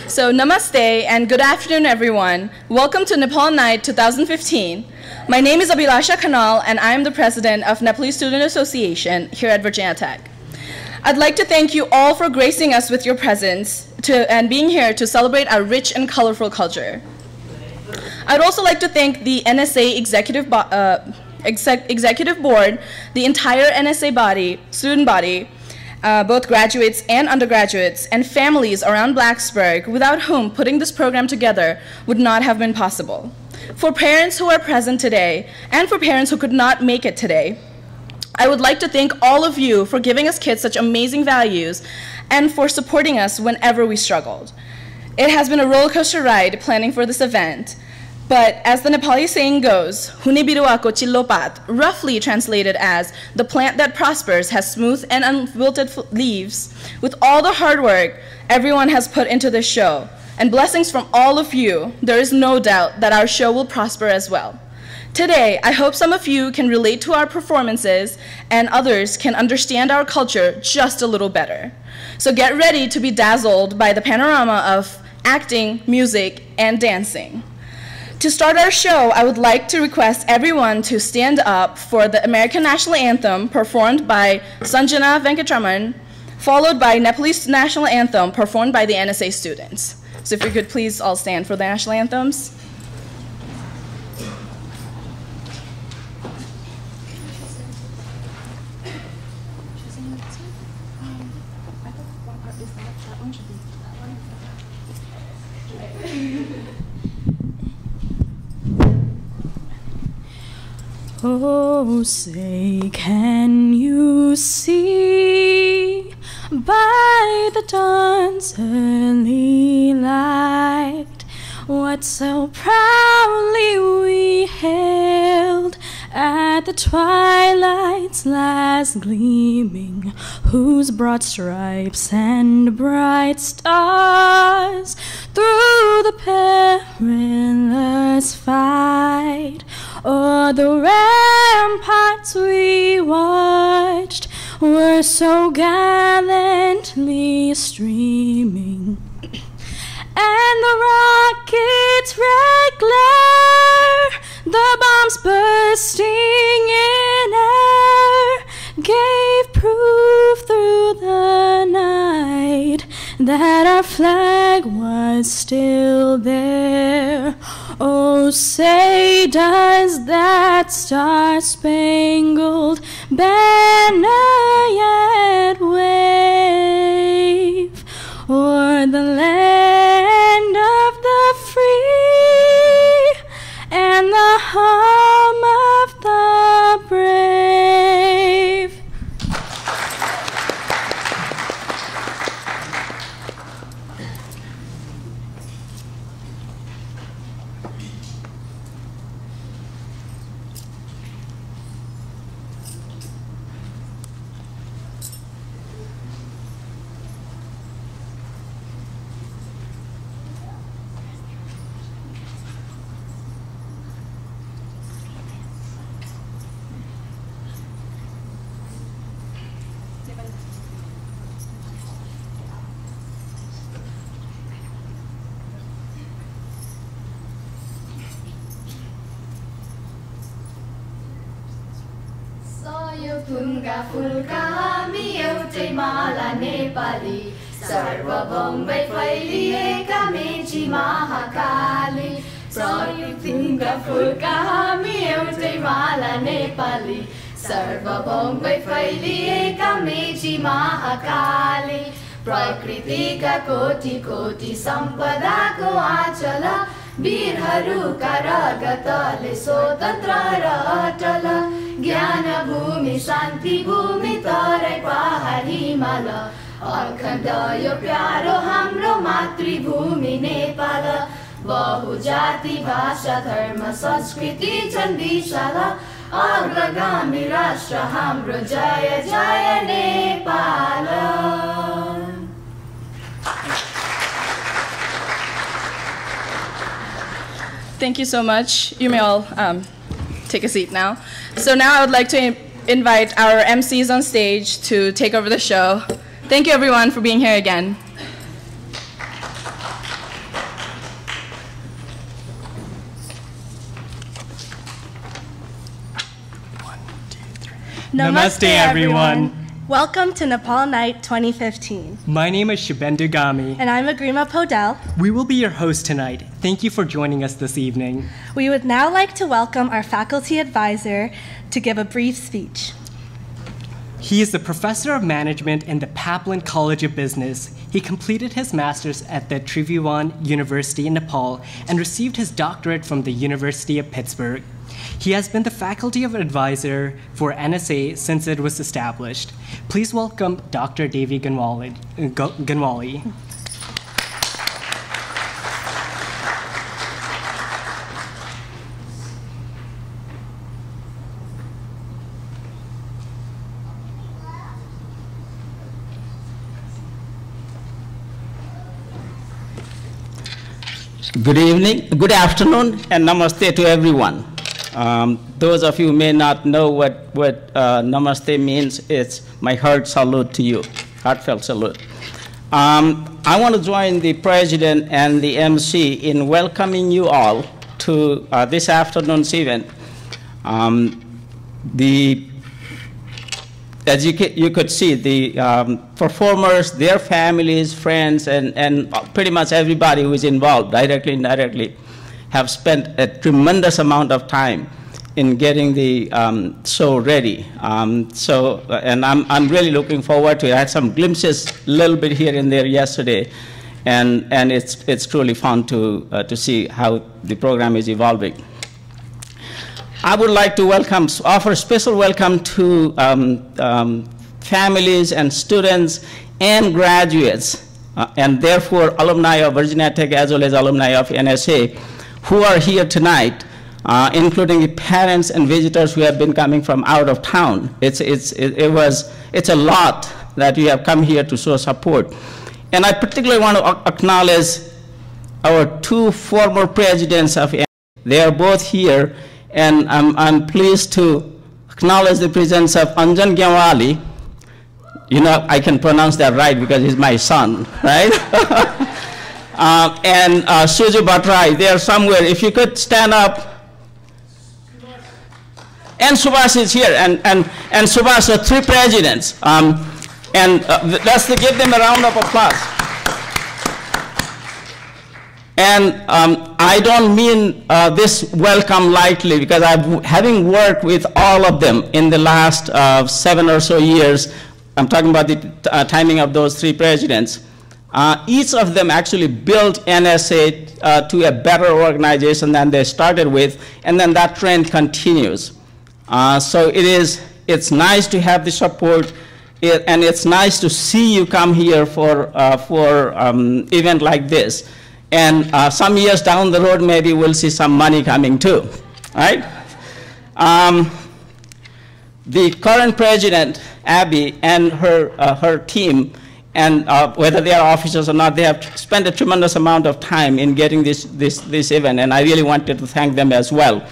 So namaste and good afternoon, everyone. Welcome to Nepal Night 2015. My name is Abhilasha Khanal, and I am the president of Nepalese Student Association here at Virginia Tech. I'd like to thank you all for gracing us with your presence and being here to celebrate our rich and colorful culture. I'd also like to thank the NSA Executive Board, the entire NSA body, student body, both graduates and undergraduates, and families around Blacksburg, without whom putting this program together would not have been possible. For parents who are present today, and for parents who could not make it today, I would like to thank all of you for giving us kids such amazing values and for supporting us whenever we struggled. It has been a roller coaster ride planning for this event, but as the Nepali saying goes, Hune biruwa ko chillo pat, roughly translated as, the plant that prospers has smooth and unwilted leaves. With all the hard work everyone has put into this show, and blessings from all of you, there is no doubt that our show will prosper as well. Today, I hope some of you can relate to our performances and others can understand our culture just a little better. So get ready to be dazzled by the panorama of acting, music, and dancing. To start our show, I would like to request everyone to stand up for the American National Anthem performed by Sanjana Venkatraman, followed by Nepalese National Anthem performed by the NSA students. So if we could please all stand for the national anthems. Oh, say, can you see by the dawn's early light what so proudly we hailed at the twilight's last gleaming, whose broad stripes and bright stars through the perilous fight o'er the ramparts we watched were so gallantly streaming, and the rocket's red glare, the bombs bursting in air, gave proof through the night that our flag was still there. Oh, say, does that star-spangled banner yet wave o'er the land of the free and the home of the brave? Phulka phulka हामी एउटै माला नेपाली, सर्वभौमै फैलिएका मेची महाकाली। फुलका फुलका हामी एउटै माला नेपाली, सर्वभौमै फैलिएका मेची महाकाली। प्रकृतिका कोटि कोटि सम्पदाको आँचल, वीरहरूका रगतले स्वतन्त्र र अटल। ज्ञान भूमि शान्ति भूमि तराई पहाड हिमाल, अखण्ड यो प्यारो हाम्रो मातृभूमि नेपाल। बहुजाति भाषा धर्म संस्कृति छन् विशाल, अग्रगामी राष्ट्र हाम्रो जय जय Nepal. Thank you so much. You may all take a seat now. So now I would like to invite our MCs on stage to take over the show. Thank you everyone for being here again. Namaste, everyone. Welcome to Nepal Night 2015. My name is Shibendu Gami. And I'm Agrima Podell. We will be your hosts tonight. Thank you for joining us this evening. We would now like to welcome our faculty advisor to give a brief speech. He is the professor of management in the Paplin College of Business. He completed his master's at the Tribhuvan University in Nepal and received his doctorate from the University of Pittsburgh. He has been the faculty of advisor for NSA since it was established. Please welcome Dr. Devi Ganwali. Good evening, good afternoon, and namaste to everyone. Those of you who may not know what namaste means, it's my heart salute to you, heartfelt salute. I want to join the president and the MC in welcoming you all to this afternoon's event. As you could see, the performers, their families, friends, and pretty much everybody who is involved, directly and indirectly, have spent a tremendous amount of time in getting the show ready. And I'm really looking forward to it. I had some glimpses a little bit here and there yesterday, and it's truly fun to see how the program is evolving. I would like to offer a special welcome to families and students and graduates, and therefore alumni of Virginia Tech as well as alumni of NSA who are here tonight, including the parents and visitors who have been coming from out of town. It's a lot that you have come here to show support. And I particularly want to acknowledge our two former presidents of NSA. They are both here. And I'm pleased to acknowledge the presence of Anjan Gyawali. You know, I can pronounce that right because he's my son, right? And Suju Bhatrai, they are somewhere. If you could stand up. And Subhash is here, and Subhash are three presidents. Let's give them a round of applause. And I don't mean this welcome lightly, because having worked with all of them in the last 7 or so years, I'm talking about the timing of those three presidents, each of them actually built NSA to a better organization than they started with, and then that trend continues. So it's nice to have the support, and it's nice to see you come here for event like this. And some years down the road, maybe we'll see some money coming too, right? The current president, Abby, and her team, and whether they are officers or not, they have spent a tremendous amount of time in getting this event, and I really wanted to thank them as well.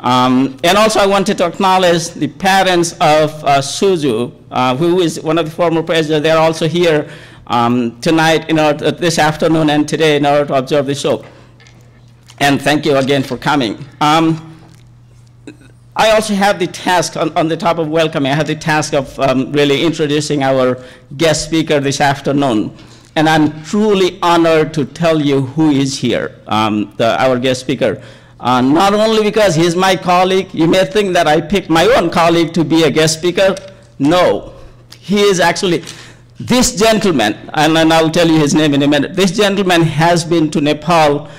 And also I wanted to acknowledge the parents of Suju, who is one of the former presidents. They're also here tonight, this afternoon and today in order to observe the show. And thank you again for coming. I also have the task, on the top of welcoming, I have the task of really introducing our guest speaker this afternoon. And I'm truly honored to tell you who is here, our guest speaker. Not only because he's my colleague. You may think that I picked my own colleague to be a guest speaker. No, he is actually this gentleman, and I'll tell you his name in a minute. This gentleman has been to Nepal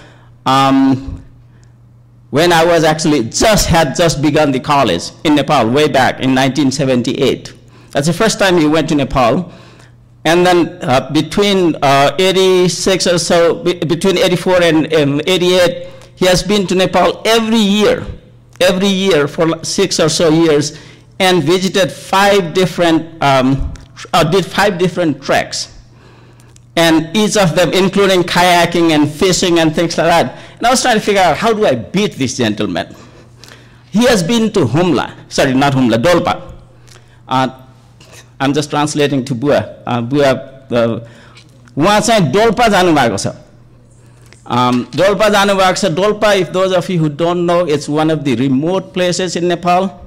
when I was actually had just begun the college in Nepal way back in 1978. That's the first time he went to Nepal. And then between 86 or so, between 84 and 88, he has been to Nepal every year for 6 or so years, and visited 5 different, did 5 different treks. And each of them, including kayaking and fishing and things like that. And I was trying to figure out, how do I beat this gentleman? He has been to Dolpa. I'm just translating to Bua. उहाँ चाहिँ डोल्पा जानुभएको छ. डोल्पा जानुभएको छ. Dolpa, if those of you who don't know, it's one of the remote places in Nepal.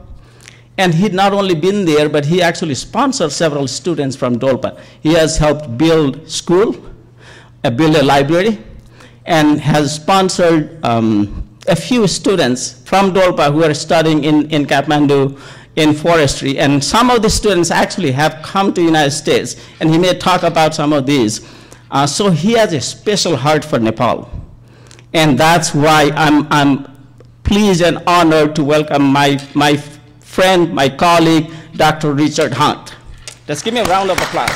And he'd not only been there, but he actually sponsored several students from Dolpa. He has helped build school, build a library, and has sponsored a few students from Dolpa who are studying in Kathmandu in forestry. And some of the students actually have come to the United States, and he may talk about some of these. So he has a special heart for Nepal. And that's why I'm pleased and honored to welcome my friend, my colleague, Dr. Richard Hunt. Let's give me a round of applause.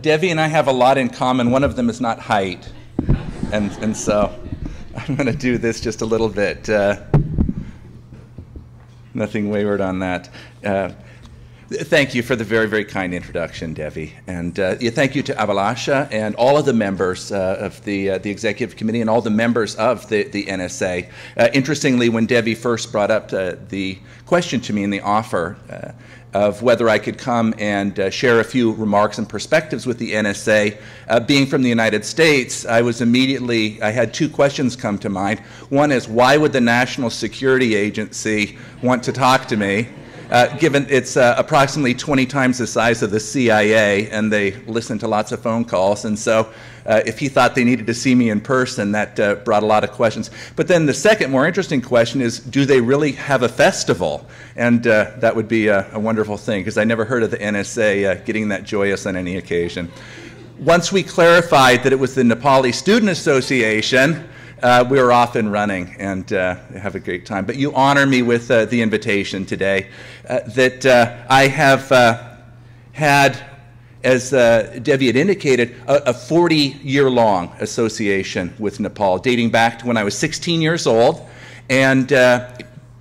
Devi and I have a lot in common. One of them is not height. And so I'm going to do this just a little bit. Nothing wayward on that. Thank you for the very, very kind introduction, Devi. And thank you to Abhilasha and all of the members of the executive committee and all the members of the NSA. Interestingly, when Devi first brought up the question to me in the offer of whether I could come and share a few remarks and perspectives with the NSA, being from the United States, I had two questions come to mind. One is, why would the National Security Agency want to talk to me? Given it's approximately 20 times the size of the CIA, and they listen to lots of phone calls, and so if he thought they needed to see me in person, that brought a lot of questions. But then the second, more interesting question is, do they really have a festival? And that would be a wonderful thing, because I never heard of the NSA getting that joyous on any occasion. Once we clarified that it was the Nepali Student Association, we were off and running and have a great time. But you honor me with the invitation today that I have had, as Devi had indicated, a 40-year-long association with Nepal, dating back to when I was 16 years old. And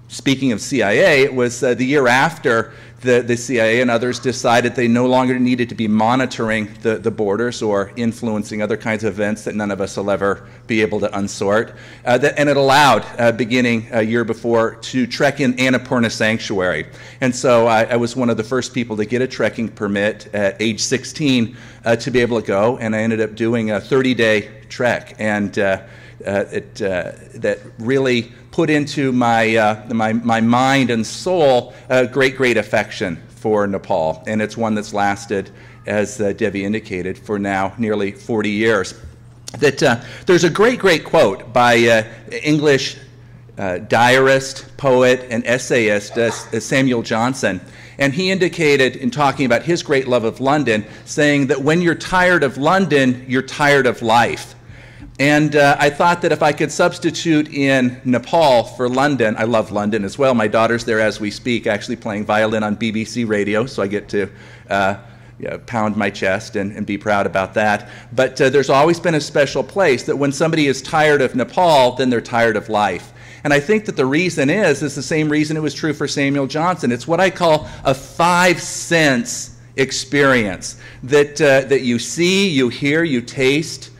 speaking of CIA, it was the year after the CIA and others decided they no longer needed to be monitoring the borders or influencing other kinds of events that none of us will ever be able to unsort. And it allowed, beginning a year before, to trek in Annapurna Sanctuary. And so I was one of the first people to get a trekking permit at age 16 to be able to go, and I ended up doing a 30-day trek. And that really put into my mind and soul a great affection for Nepal, and it's one that's lasted, as Devi indicated, for now nearly 40 years. There's a great quote by English diarist, poet, and essayist Samuel Johnson, and he indicated in talking about his great love of London, saying that when you're tired of London, you're tired of life. And I thought that if I could substitute in Nepal for London, I love London as well. My daughter's there as we speak, actually playing violin on BBC radio, so I get to pound my chest and be proud about that. But there's always been a special place that when somebody is tired of Nepal, then they're tired of life. And I think that the reason is the same reason it was true for Samuel Johnson. It's what I call a five-sense experience that you see, you hear, you taste,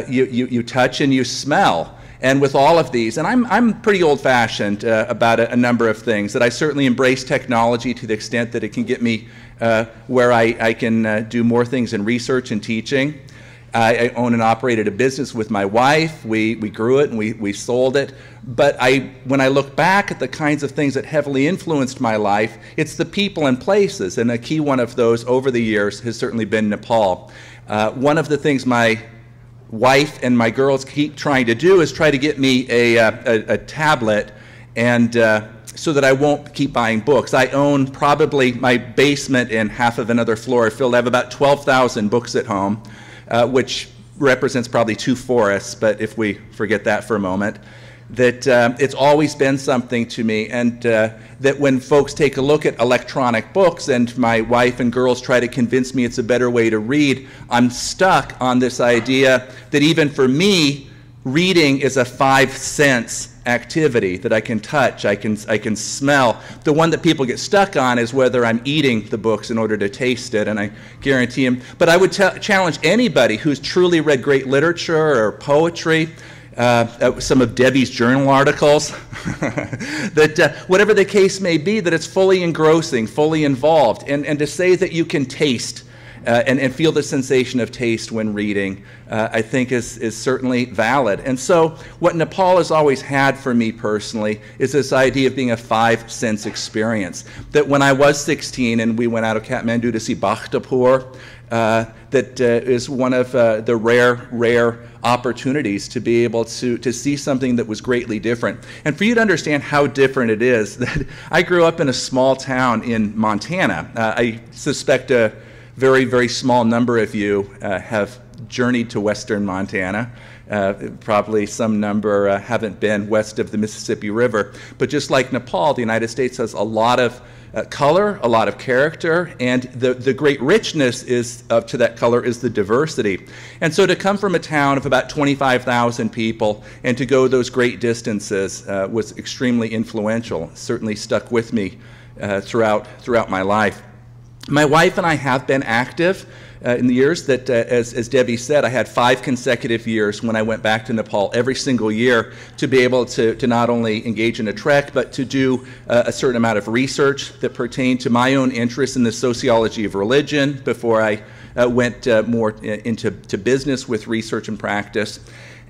you touch, and you smell. And with all of these, and I'm pretty old-fashioned about a number of things, that I certainly embrace technology to the extent that it can get me where I can do more things in research and teaching. I own and operated a business with my wife. We grew it and we sold it. But when I look back at the kinds of things that heavily influenced my life, it's the people and places. And a key one of those over the years has certainly been Nepal. One of the things my wife and my girls keep trying to do is try to get me a tablet, and so that I won't keep buying books. I own probably my basement and half of another floor filled. I have about 12,000 books at home, which represents probably 2 forests, but if we forget that for a moment, that it's always been something to me, and that when folks take a look at electronic books and my wife and girls try to convince me it's a better way to read, I'm stuck on this idea that even for me, reading is a five-sense activity that I can touch, I can smell. The one that people get stuck on is whether I'm eating the books in order to taste it, and I guarantee them. But I would challenge anybody who's truly read great literature or poetry some of Debbie's journal articles, that whatever the case may be, that it's fully engrossing, fully involved, and to say that you can taste and feel the sensation of taste when reading, I think is certainly valid. And so what Nepal has always had for me personally is this idea of being a five-sense experience. That when I was 16 and we went out of Kathmandu to see Bhaktapur, that is one of the rare opportunities to be able to see something that was greatly different. And for you to understand how different it is, that I grew up in a small town in Montana. I suspect a very, very small number of you have journeyed to western Montana. Probably some number haven't been west of the Mississippi River. But just like Nepal, the United States has a lot of color, a lot of character, and the great richness to that color is the diversity. And so to come from a town of about 25,000 people and to go those great distances was extremely influential. Certainly stuck with me throughout my life. My wife and I have been active in the years that, as Debbie said, I had 5 consecutive years when I went back to Nepal every single year to be able to not only engage in a trek, but to do a certain amount of research that pertained to my own interest in the sociology of religion before I went more into business with research and practice.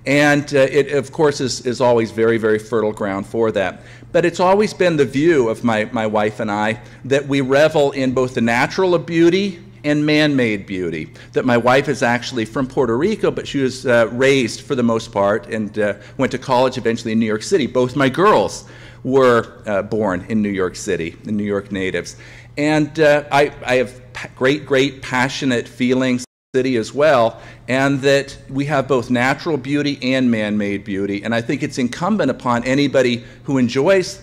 And it, of course, is always very, very fertile ground for that. But it's always been the view of my wife and I that we revel in both the natural beauty and man-made beauty. That my wife is actually from Puerto Rico, but she was raised, for the most part, and went to college eventually in New York City. Both my girls were born in New York City, the New York natives. And I have great passionate feelings city as well, and that we have both natural beauty and man-made beauty. And I think it's incumbent upon anybody who enjoys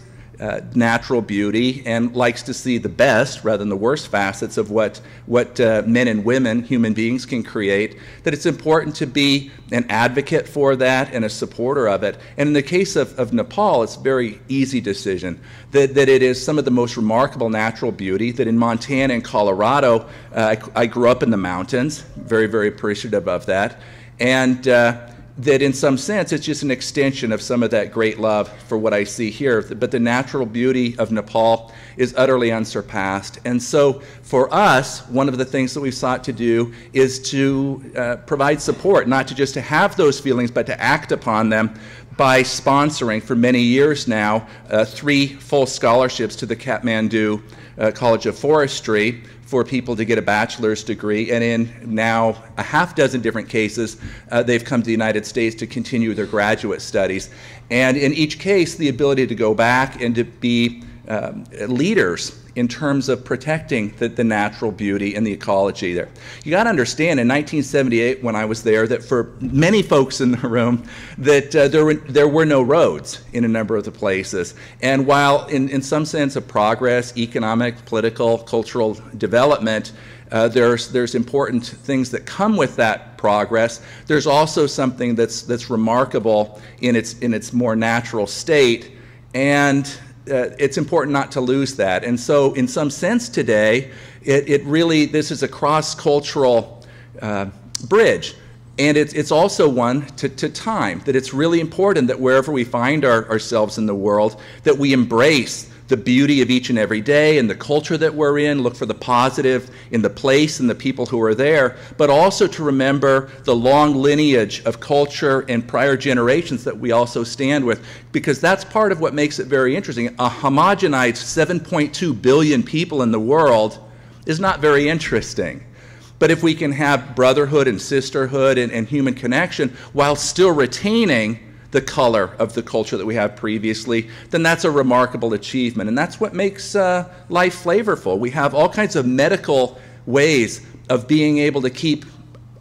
natural beauty and likes to see the best rather than the worst facets of what men and women, human beings, can create, that it's important to be an advocate for that and a supporter of it. And in the case of Nepal, it's a very easy decision, that it is some of the most remarkable natural beauty, that in Montana and Colorado, I grew up in the mountains, very, very appreciative of that, and that in some sense it's just an extension of some of that great love for what I see here. But the natural beauty of Nepal is utterly unsurpassed. And so for us, one of the things that we've sought to do is to provide support, not to just to have those feelings, but to act upon them by sponsoring for many years now 3 full scholarships to the Kathmandu College of Forestry for people to get a bachelor's degree, and in now a half-dozen different cases, they've come to the United States to continue their graduate studies. And in each case, the ability to go back and to be leaders in terms of protecting the natural beauty and the ecology there. You got to understand, in 1978, when I was there, that for many folks in the room, that there were no roads in a number of the places. And while in some sense of progress, economic, political, cultural development, there's important things that come with that progress. There's also something that's remarkable in its more natural state, and it's important not to lose that. And so in some sense today, this is a cross-cultural bridge. And it's also one to time, that it's really important that wherever we find ourselves in the world, that we embrace the beauty of each and every day and the culture that we're in, look for the positive in the place and the people who are there, but also to remember the long lineage of culture and prior generations that we also stand with, because that's part of what makes it very interesting. A homogenized 7.2 billion people in the world is not very interesting. But if we can have brotherhood and sisterhood and human connection while still retaining the color of the culture that we have previously, then that's a remarkable achievement. And that's what makes life flavorful. We have all kinds of medical ways of being able to keep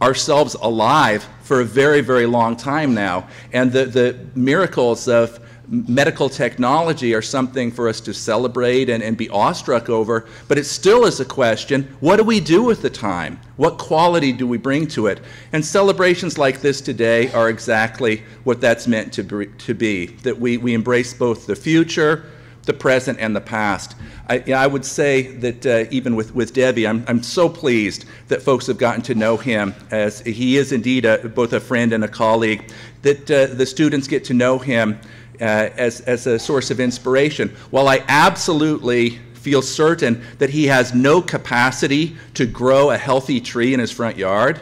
ourselves alive for a very, very long time now. And the miracles of medical technology are something for us to celebrate and be awestruck over, but it still is a question, what do we do with the time? What quality do we bring to it? And celebrations like this today are exactly what that's meant to be, that we embrace both the future, the present and the past. I would say that even with Debbie, I'm so pleased that folks have gotten to know him, as he is indeed both a friend and a colleague, that the students get to know him as a source of inspiration. While I absolutely feel certain that he has no capacity to grow a healthy tree in his front yard,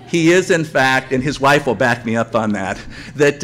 he is, in fact, and his wife will back me up on that, that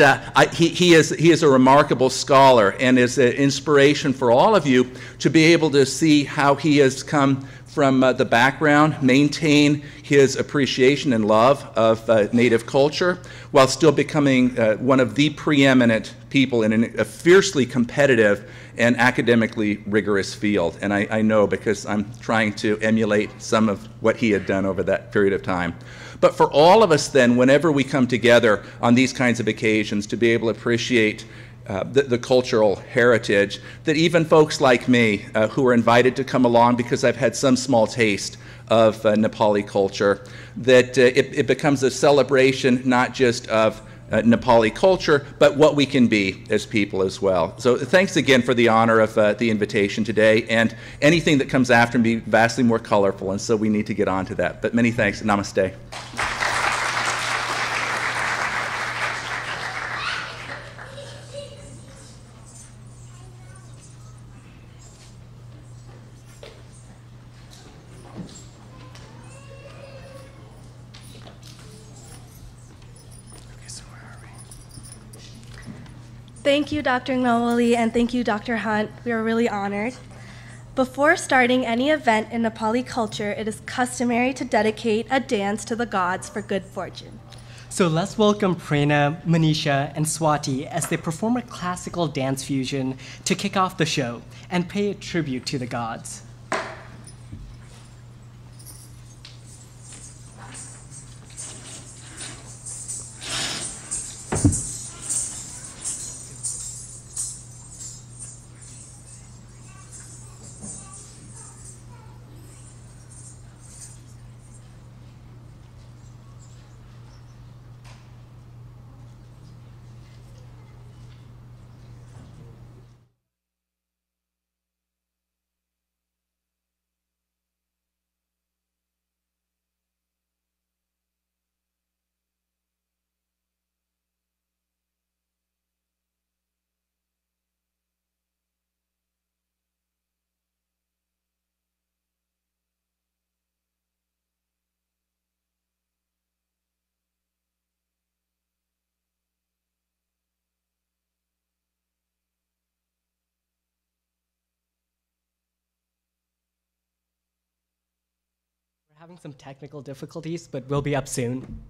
he is a remarkable scholar and is an inspiration for all of you to be able to see how he has come from the background, maintain his appreciation and love of Native culture, while still becoming one of the preeminent people in a fiercely competitive and academically rigorous field. And I know because I'm trying to emulate some of what he had done over that period of time. But for all of us then, whenever we come together on these kinds of occasions to be able to appreciate the cultural heritage, that even folks like me who are invited to come along because I've had some small taste of Nepali culture, that it becomes a celebration not just of Nepali culture, but what we can be as people as well. So thanks again for the honor of the invitation today, and anything that comes after will be vastly more colorful, and so we need to get on to that. But many thanks. Namaste. Thank you, Dr. Nawali, and thank you, Dr. Hunt. We are really honored. Before starting any event in Nepali culture, it is customary to dedicate a dance to the gods for good fortune. So let's welcome Prerna, Manisha, and Swati as they perform a classical dance fusion to kick off the show and pay a tribute to the gods. We're having some technical difficulties, but we'll be up soon.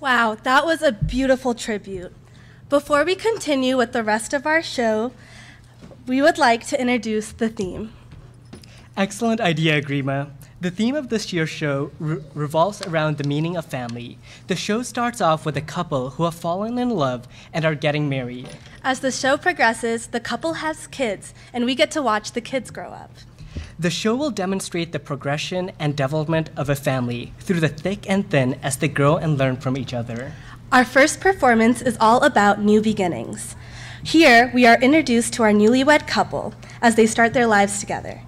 Wow, that was a beautiful tribute. Before we continue with the rest of our show, we would like to introduce the theme. Excellent idea, Grima. The theme of this year's show revolves around the meaning of family. The show starts off with a couple who have fallen in love and are getting married. As the show progresses, the couple has kids, and we get to watch the kids grow up. The show will demonstrate the progression and development of a family through the thick and thin as they grow and learn from each other. Our first performance is all about new beginnings. Here, we are introduced to our newlywed couple as they start their lives together.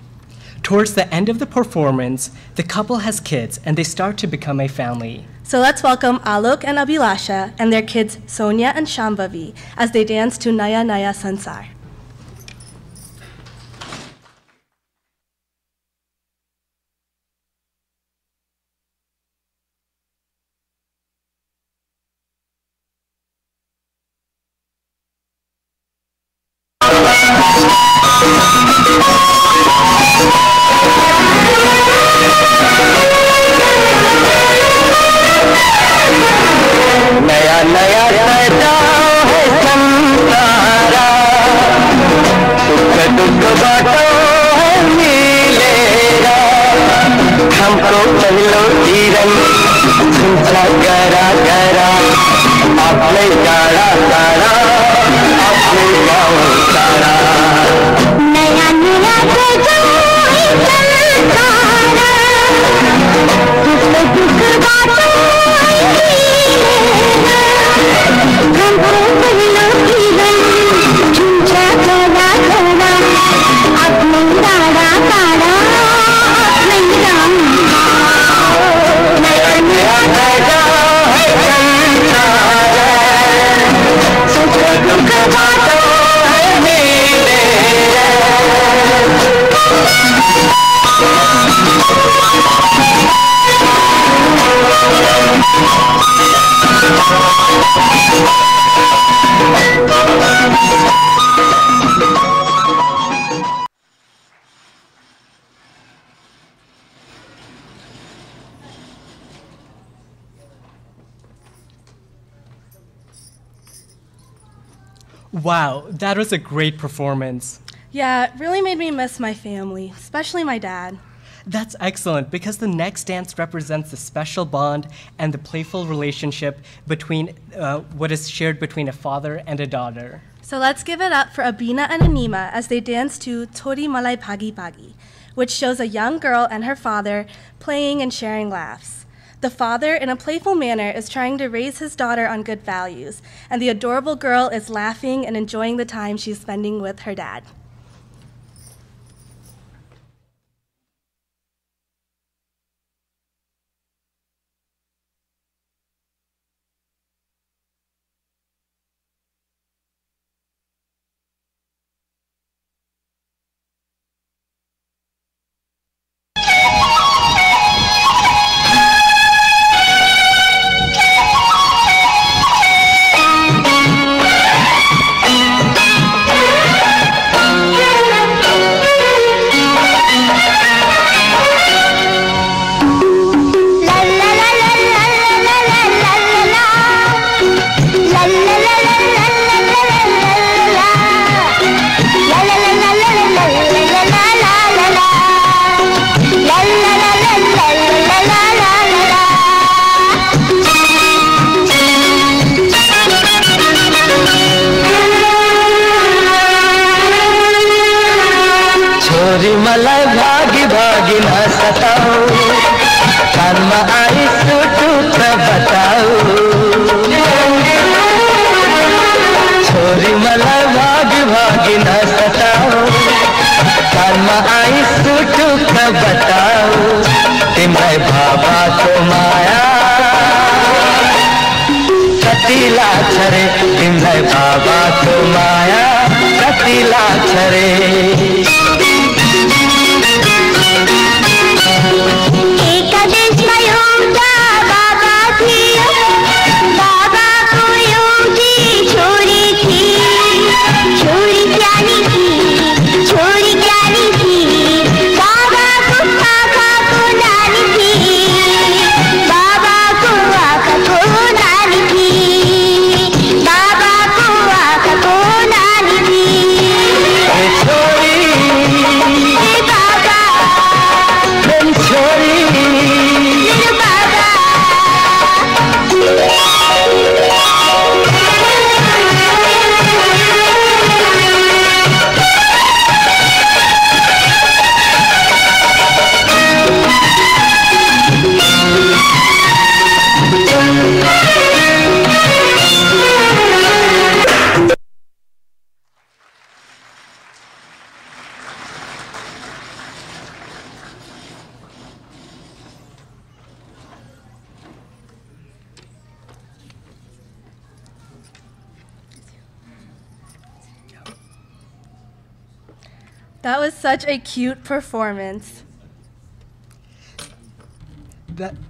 Towards the end of the performance, the couple has kids and they start to become a family. So let's welcome Alok and Abhilasha and their kids Sonia and Shambhavi as they dance to Naya Naya Sansar. नया नया पैदा है संसारा, सुख दुख बांटो है मिलेगा, हमको पहलो जीवन झूठा गरा गरा, आपने गाड़ा गाड़ा, आपने गाँव सारा। नया नया पैदा है संसारा, सुख दुख बांटो Wow, that was a great performance. Yeah, it really made me miss my family, especially my dad. That's excellent because the next dance represents the special bond and the playful relationship between what is shared between a father and a daughter. So let's give it up for Abina and Anima as they dance to Tori Malai Bhagi Bhagi, which shows a young girl and her father playing and sharing laughs. The father, in a playful manner, is trying to raise his daughter on good values, and the adorable girl is laughing and enjoying the time she's spending with her dad. मलाई भागी भागी न सताओ, कानमा आई सुटु त बताओ, छोरी मलाई भागी भागी न सताओ, कानमा आई सुटु त बताओ, तिमीलाई बाबाको माया कति लाग्छ रे, तिमीलाई बाबाको माया कति लाग्छ रे। Baba ko That was such a cute performance.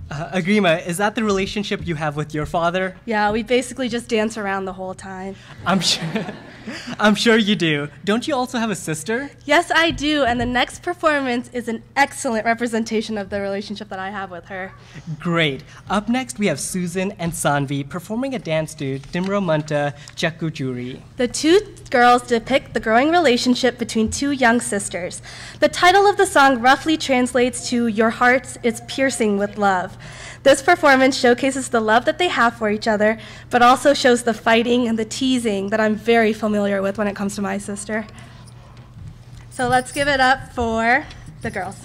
Agrima, is that the relationship you have with your father? Yeah, we basically just dance around the whole time. I'm sure you do. Don't you also have a sister? Yes, I do, and the next performance is an excellent representation of the relationship that I have with her. Great. Up next, we have Susan and Sanvi performing a dance to Dimro Manta Chakujuri. The two girls depict the growing relationship between two young sisters. The title of the song roughly translates to "Your hearts is piercing with love." This performance showcases the love that they have for each other, but also shows the fighting and the teasing that I'm very familiar with when it comes to my sister. So let's give it up for the girls.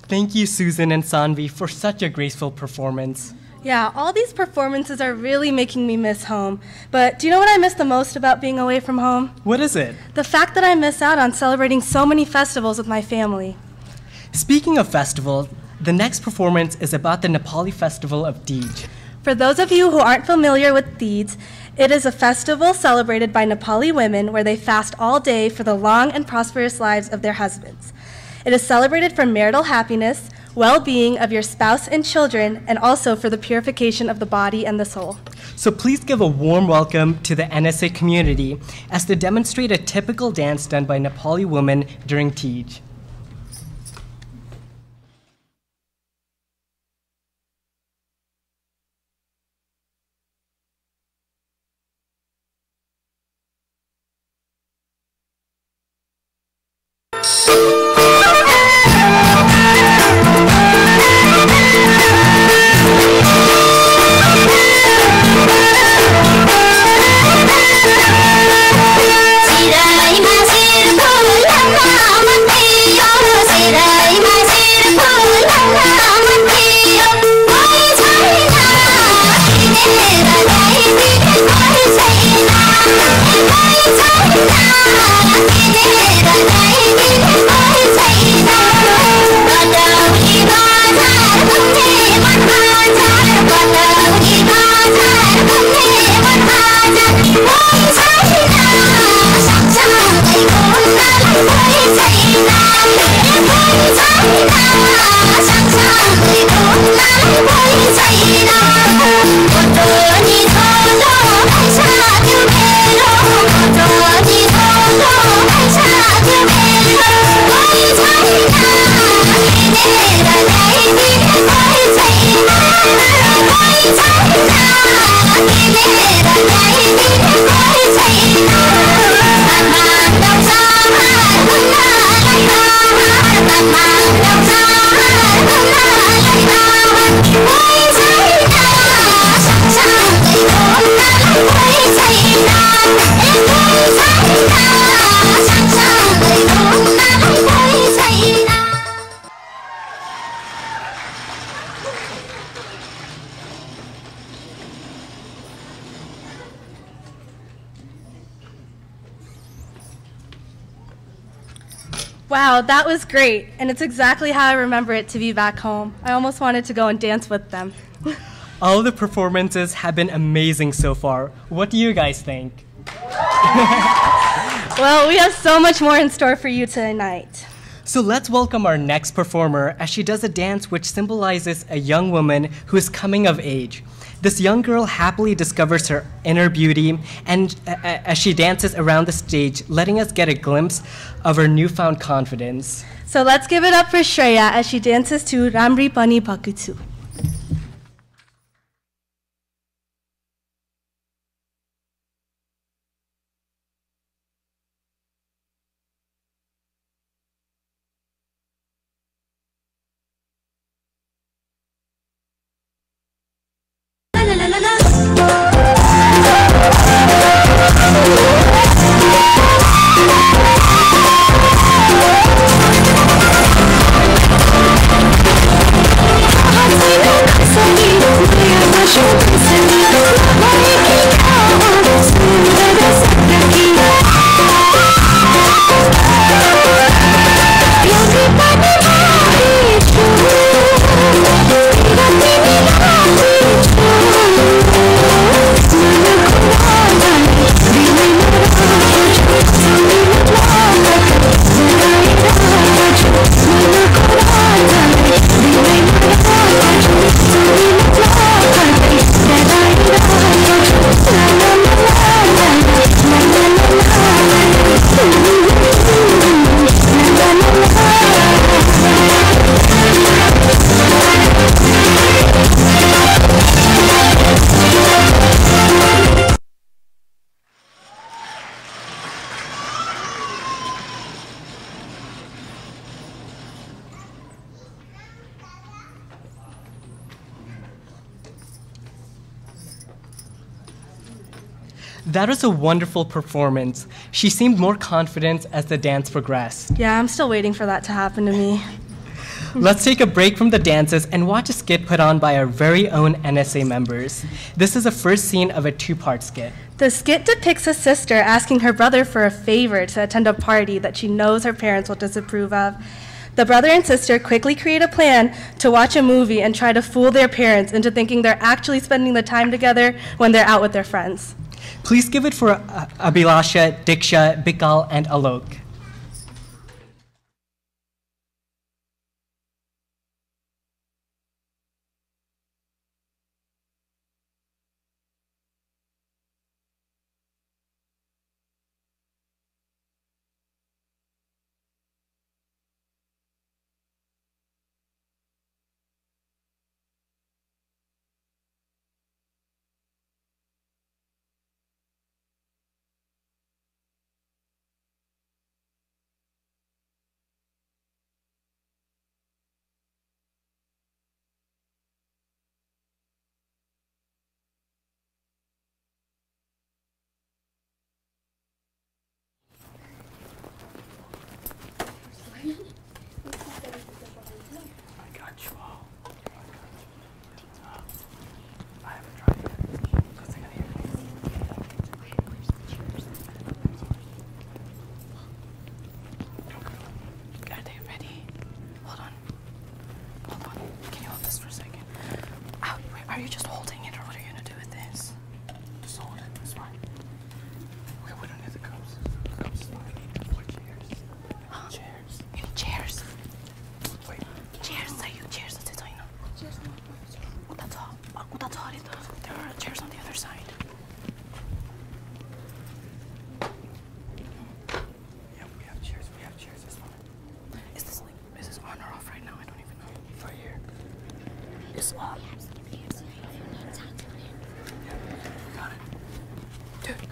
Thank you, Susan and Sanvi, for such a graceful performance. Yeah, all these performances are really making me miss home. But do you know what I miss the most about being away from home? What is it? The fact that I miss out on celebrating so many festivals with my family. Speaking of festivals, the next performance is about the Nepali festival of Tej. For those of you who aren't familiar with Tej, it is a festival celebrated by Nepali women where they fast all day for the long and prosperous lives of their husbands. It is celebrated for marital happiness, well-being of your spouse and children, and also for the purification of the body and the soul. So please give a warm welcome to the NSA community as they demonstrate a typical dance done by Nepali women during Tej. Bye. Wow, that was great, and it's exactly how I remember it to be back home. I almost wanted to go and dance with them. All the performances have been amazing so far. What do you guys think? Well, we have so much more in store for you tonight. So let's welcome our next performer as she does a dance which symbolizes a young woman who is coming of age. This young girl happily discovers her inner beauty and as she dances around the stage, letting us get a glimpse of her newfound confidence. So let's give it up for Shreya as she dances to Ramri Pani Pakutu. That was a wonderful performance. She seemed more confident as the dance progressed. Yeah, I'm still waiting for that to happen to me. Let's take a break from the dances and watch a skit put on by our very own NSA members. This is the first scene of a two-part skit. The skit depicts a sister asking her brother for a favor to attend a party that she knows her parents will disapprove of. The brother and sister quickly create a plan to watch a movie and try to fool their parents into thinking they're actually spending the time together when they're out with their friends. Please give it for Abhilasha, Diksha, Bikal, and Alok. Are you just holding it, or what are you gonna do with this? Just hold it, it's fine. Okay, we don't need the cups. Cups is fine. Or chairs. Huh? Chairs. You need chairs. Wait. Chairs, say you chairs. That's it, I know. That's all. Chairs on the other side. Yeah, we have chairs. That's fine. Is this on or off right now? I don't even know. Right here. It's on. Got it. Dude.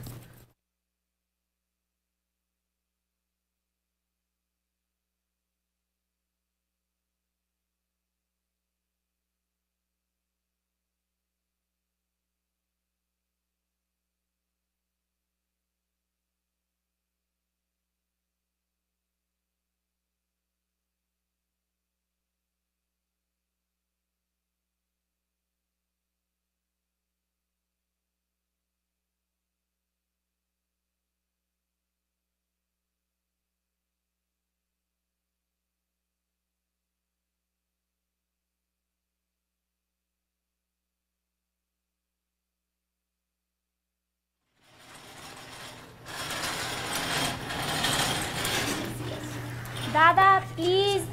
Dada, please.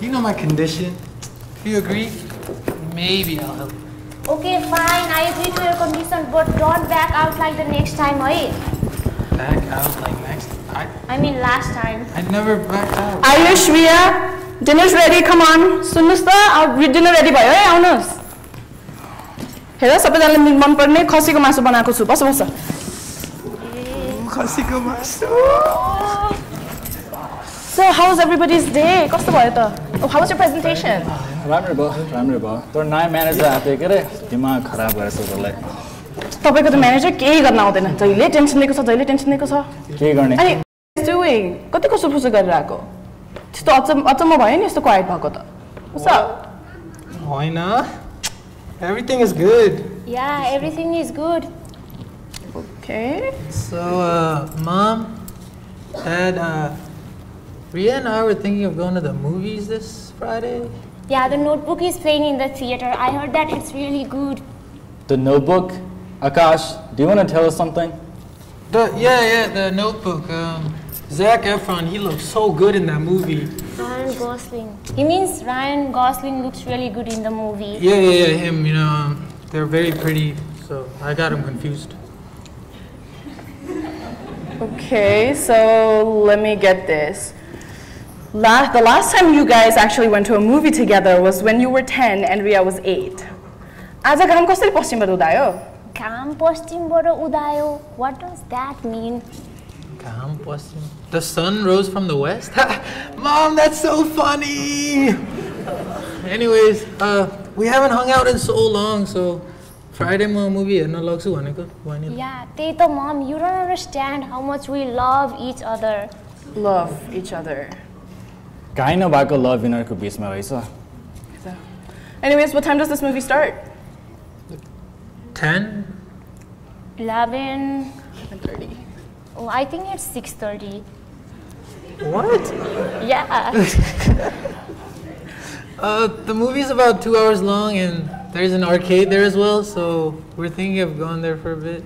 You know my condition. If you agree, maybe I'll help. Okay, fine. I agree to your condition, but don't back out like the next time, right? Back out like next. I mean last time. I never backed out. Ayush, Riya, dinner's ready. Come on. Suन्नुस् त, dinner ready भयो है, आउनुस्. हेर सबैजनाले मन पर्ने खसीको मासु बनाएको छु. बस. खसीको मासु. So, how's everybody's day? कस्तो भयो त? Oh, how was your presentation? राम्रो भयो तर नयाँ म्यानेजर आएको के अरे दिमाग खराब गरेछ त्यसलाई तपाईको त म्यानेजर केही गर्न आउँदैन जहिले टेन्सन लिएको छ के गर्ने अनि doing कति कसो फुसो गरेर आको त्यस्तो अचम्म भयो नि यस्तो क्वाइट भएको त What's up? होइन everything is good. Yeah, everything is good. Okay. So, Mom, Dad, Riya and I were thinking of going to the movies this Friday. Yeah, The Notebook is playing in the theater. I heard that it's really good. The Notebook? Akash, do you want to tell us something? Yeah, The Notebook. Zac Efron, he looks so good in that movie. Ryan Gosling. He means Ryan Gosling looks really good in the movie. Yeah, him, you know, they're very pretty, so I got him confused. Okay, so let me get this. The last time you guys actually went to a movie together was when you were 10 and Riya was 8. आज घाम कसरी पश्चिमबाट उदायो? घाम पश्चिमबाट उदायो. What does that mean? घाम पश्चिम. The sun rose from the west? Mom, that's so funny! Anyways, we haven't hung out in so long, so Friday movie हेर्न लग्छु भनेको बहिनी. Yeah, त्यही त Mom, you don't understand how much we love each other. Love each other. गाई नभएको लभ यिनीहरूको बिचमा रहेछ. Anyways, what time does this movie start? 10? 11. 11:30. Oh, I think it's 6:30. What? Yeah. The movie's about 2 hours long and there's an arcade there as well, so we're thinking of going there for a bit.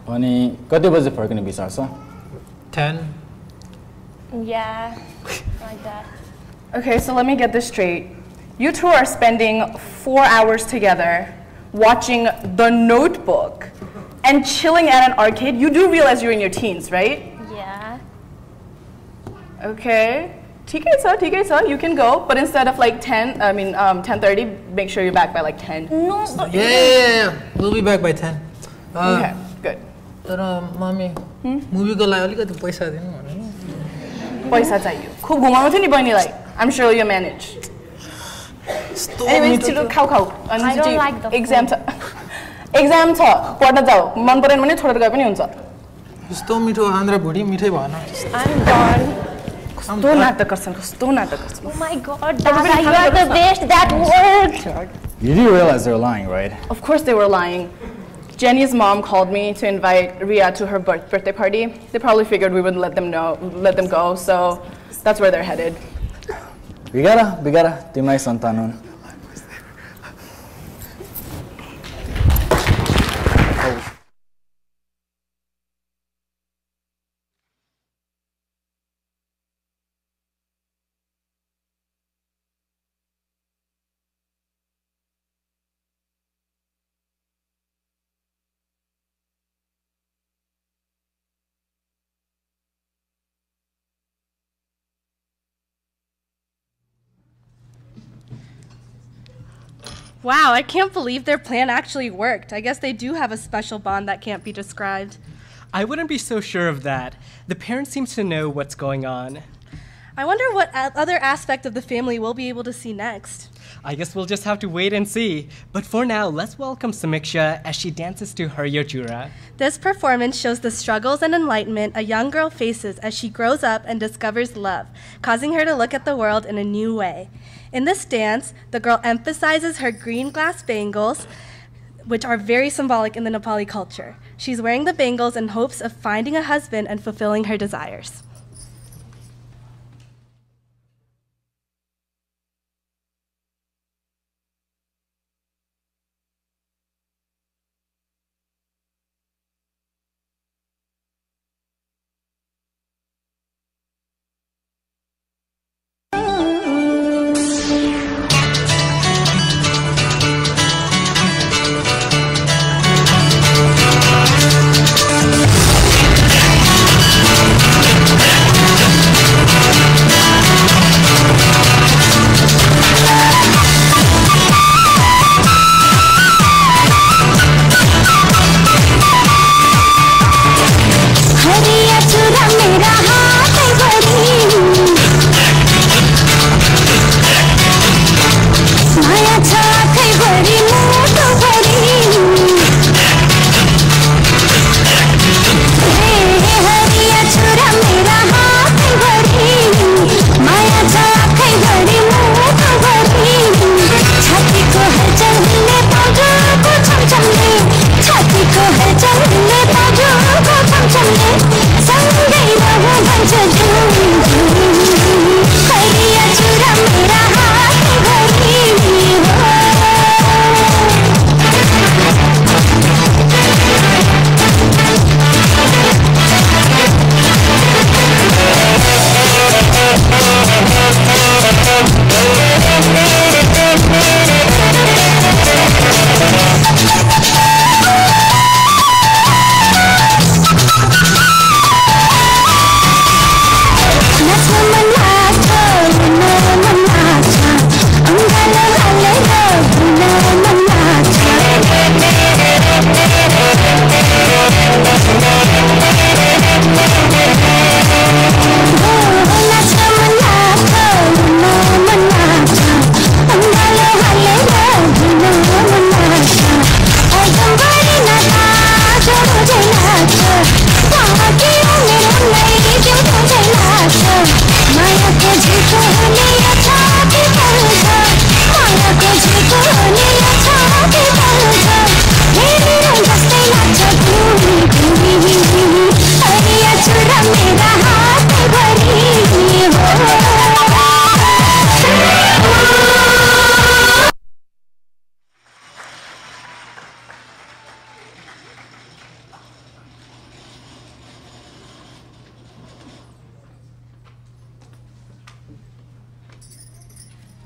अनि कति बजे फर्कने विचार छ? 10? Yeah, like that. Okay, so let me get this straight. You two are spending 4 hours together watching The Notebook and chilling at an arcade. You do realize you're in your teens, right? Yeah. Okay. TK, sir, you can go, but instead of like 10:30, make sure you're back by like 10. No. Yeah. We'll be back by 10. Okay, good. तर mummy मुभीको लागि अलिकति पैसा दिनु भने नि. पैसा चाहियो. खूब घुमाउनु थियो नि बहिनीलाई. I'm sure you'll manage. Anyways, छिटो खाऊ. I don't like the exam छ. Exam छ. पढ्न जाऊ. मन परेन भने छोडेर गए पनि हुन्छ. यस्तो मिठो आन्द्रा भुडी मिठै भएन. I'm done. कस्तो नाटक गर्छन्. Oh my God, Dada, you are the best. That worked. You do realize they're lying, right? Of course they were lying. Jenny's mom called me to invite Riya to her birthday party. They probably figured we wouldn't let them go, so that's where they're headed. बिगारा तिमीलाई सन्तान हुन्. Wow, I can't believe their plan actually worked. I guess they do have a special bond that can't be described. I wouldn't be so sure of that. The parents seem to know what's going on. I wonder what other aspect of the family we'll be able to see next. I guess we'll just have to wait and see. But for now, let's welcome Samiksha as she dances to Haryo Jura. This performance shows the struggles and enlightenment a young girl faces as she grows up and discovers love, causing her to look at the world in a new way. In this dance, the girl emphasizes her green glass bangles, which are very symbolic in the Nepali culture. She's wearing the bangles in hopes of finding a husband and fulfilling her desires.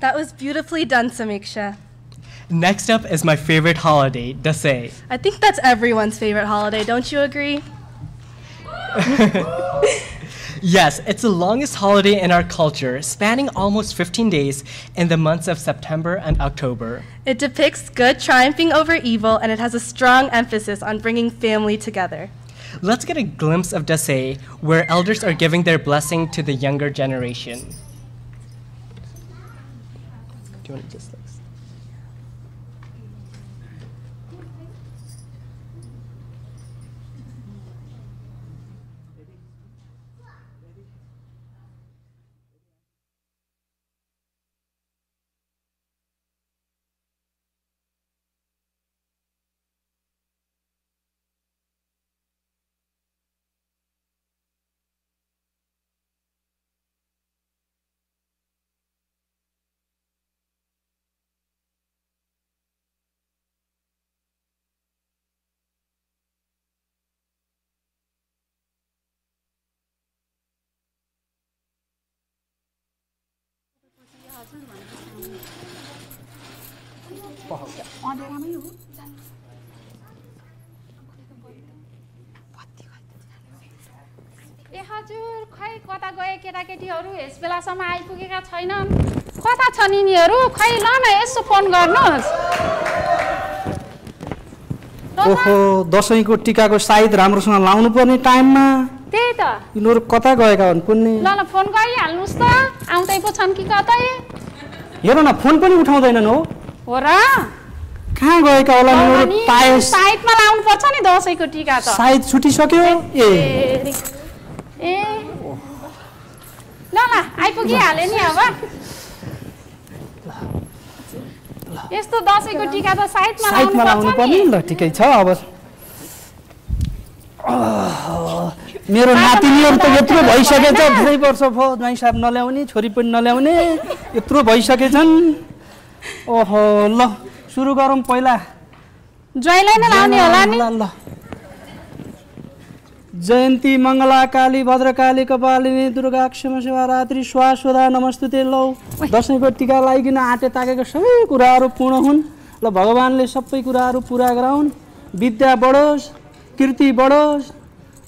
That was beautifully done, Samiksha. Next up is my favorite holiday, Dasai. I think that's everyone's favorite holiday, don't you agree? Yes, it's the longest holiday in our culture, spanning almost 15 days in the months of September and October. It depicts good triumphing over evil, and it has a strong emphasis on bringing family together. Let's get a glimpse of Dasai, where elders are giving their blessing to the younger generation. Do you want to just like... हजुर खै कता गए केटाकेटीहरू yes बेलासम्म आइपुगेका छैनन् कता छन् यिनीहरू खै ल न यसो फोन गर्नुहोस् ओहो दशैंको टिकाको साइत राम्रोसँग लाउनु पर्ने टाइममा त्यही त यिनीहरू कता गएका हुन् कुन्नी ल फोन गरिहाल्नुहोस् त आउँदै पो छन् कि कतै हेर न फोन पनि उठाउँदैनन् हो र कहाँ गएका होला यिनीहरू साइटमा लाउनु पर्छ नि दशैंको टिका त साइत छुटिसक्यो ए ल आइपुगिहाले नि अब यस्तो दशैंको टिका त साइटमा लाउनु पर्छ नि ल ठिकै छ अब मेरो नातिनीहरू त यत्रो भइसकेछ धेरै वर्ष भयो ज्वाइँ साहब नल्याउने छोरी पनि नल्याउने यत्रो भइसकेछन् ओहो ल सुरु गरौँ पहिला ज्वाइँलाई नै लाउने होला नि ल जयन्ती मङ्गला काली भद्रकाली कपालिनी दुर्गा क्षमा शिवरात्रि स्वास्वदा नमस्तुते लौ दशैंको टिका लगाइकन आँटे ताकेको सबै कुराहरू पूर्ण हुन् ल भगवान्ले सबै कुराहरू पुरा गराउन् विद्या बढोस् कीर्ति बढोस्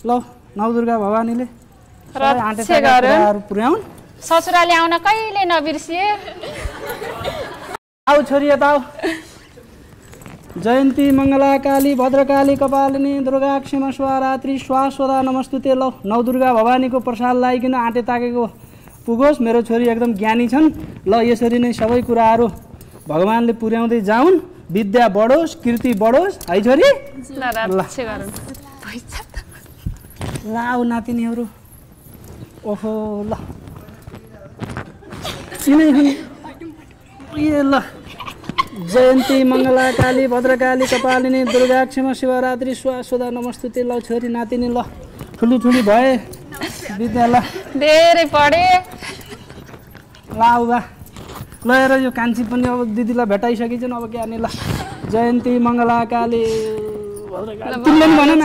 ल नवदुर्गा भवानीले आँटे ताकेको कुराहरू पुर्याउन् ससुराले आउन कहिले नबिर्सिए आऊ छोरी यता आऊ जयन्ती मङ्गला काली भद्रकाली कपालिनी दुर्गा क्षमा शिवरात्रि स्वास्वदा नमस्तुते ल नवदुर्गा भवानीको प्रसाद लगाइकन आँटे ताकेको पुगोस् मेरो छोरी एकदम ज्ञानी छन् ल यसरी नै सबै कुराहरू भगवान्ले पुर्याउँदै जाउन् विद्या बढोस् कीर्ति बढोस् है छोरी ल आऊ नातिनीहरू ओहो ल ल जयन्ती मङ्गला काली भद्रकाली कपालिनी दुर्गा क्षमा शिवरात्रि स्वास्वदा नमस्तुते ल छोरी नातिनी ल ठुली ठुली भए विद्यालय धेरै पढे ल आऊ बा ल हेर यो कान्छी पनि अब दिदीलाई भेटाइसकेछन् अब के हाने ल जयन्ती मङ्गला काली तिमीले पनि भन न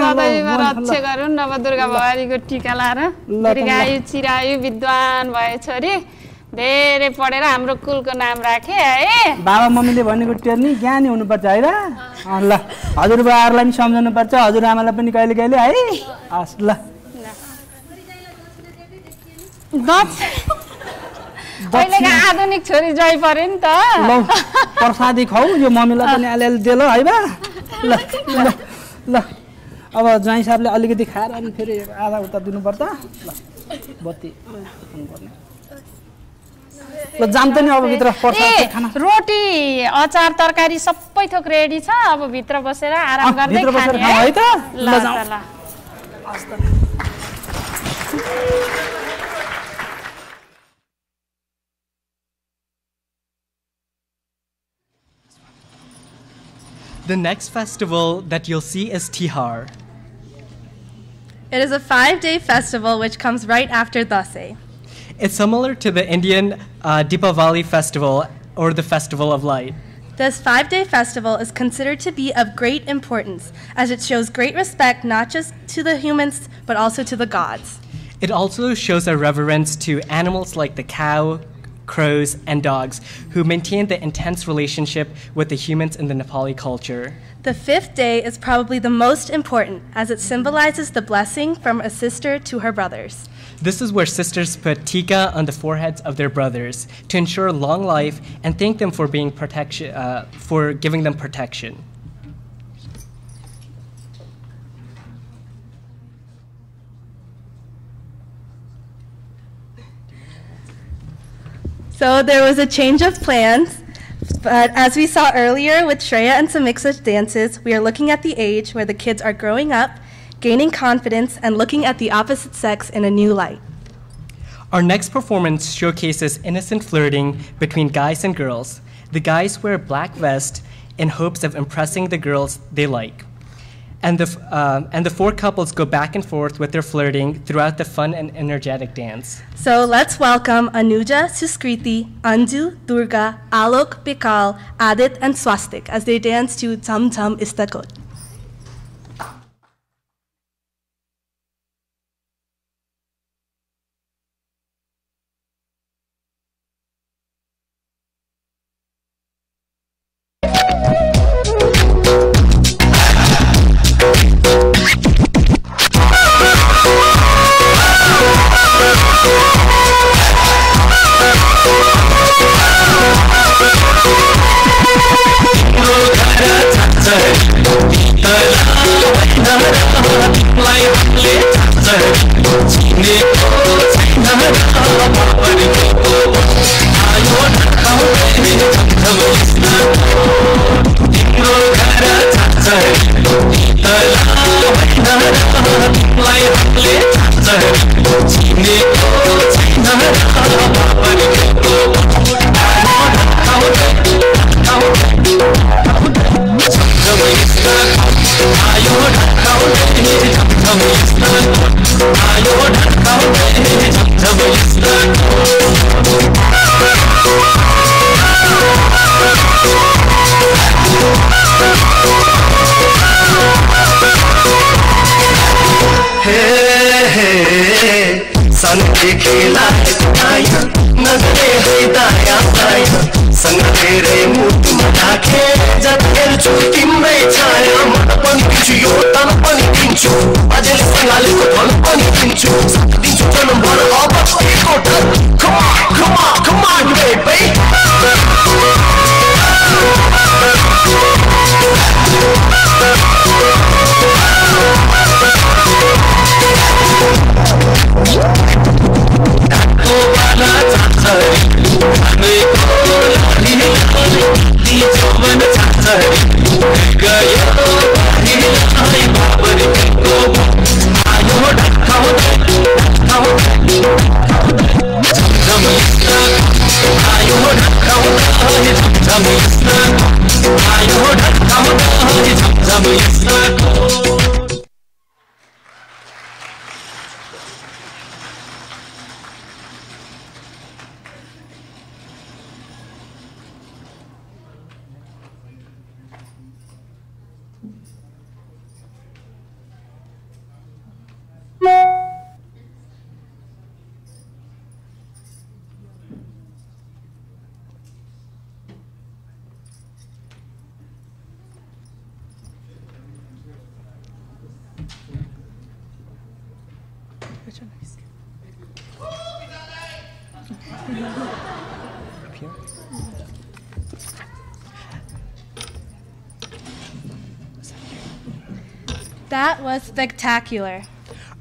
रक्षा गरून् नवदुर्गा भवानीको टिका लाएर दीर्घायु चिरायु विद्वान भए छोरी धेरै पढेर हाम्रो कुलको नाम राखे है बाबा मम्मीले भनेको टेर्नी ज्ञानी हुनुपर्छ है र ल हजुरबाहरूलाई पनि सम्झाउनुपर्छ हजुरआमालाई पनि कहिले कहिले है हस् ल अहिलेको आधुनिक छोरी जय पर्यो नि त ल प्रसादी खाऊ यो मम्मीलाई पनि अलिअलि दे ल है बा ल ल ल अब ज्वाइँ साहबले अलिकति खाएर अनि फेरि आधा उता दिनुपर्छ ल बत्ती ल जाम त नि अब भित्र खाना रोटी अचार तरकारी सबै थोक रेडी छ अब भित्र बसेर आराम गर्दै खाने है त ल ल The next festival that you'll see is Tihar. It is a 5-day festival which comes right after Dasai. It's similar to the Indian Deepavali festival or the Festival of Light. This 5-day festival is considered to be of great importance as it shows great respect not just to the humans but also to the gods. It also shows a reverence to animals like the cow, crows, and dogs who maintain the intense relationship with the humans in the Nepali culture. The 5th day is probably the most important as it symbolizes the blessing from a sister to her brothers. This is where sisters put tika on the foreheads of their brothers to ensure long life and thank them for for giving them protection. So there was a change of plans, but as we saw earlier with Shreya and Samiksa's dances, we are looking at the age where the kids are growing up, gaining confidence, and looking at the opposite sex in a new light. Our next performance showcases innocent flirting between guys and girls. The guys wear black vests in hopes of impressing the girls they like. And the four couples go back and forth with their flirting throughout the fun and energetic dance. So let's welcome Anuja, Suskriti, Anju, Durga, Alok, Bikal, Adit, and Swastik as they dance to Tam Tam Istakot. तिमीलाई हामीले चिनेको छैन आयो ढकाउँदै झमझम तिम्रो घर तिमीलाई हामीले चिनेको छैन आयो ढकाउँदै झमझम संगदेखिलाई दाया नगरे है दाया दाया सँग धेरै मुटुमा राखे जति हेर्छु तिम्रै छाया मन पनि दिन्छु यो तन पनि दिन्छु अझैले सँगालेको धन पनि दिन्छु दिन्छु जन्मभर अब एको डर Come on, come on, come on, baby That was spectacular.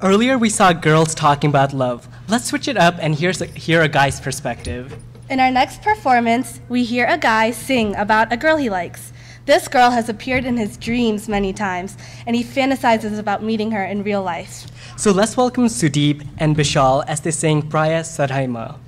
Earlier, we saw girls talking about love. Let's switch it up and hear a guy's perspective. In our next performance, we hear a guy sing about a girl he likes. This girl has appeared in his dreams many times, and he fantasizes about meeting her in real life. So let's welcome Sudeep and Bishal as they sing Praya Sadhaima.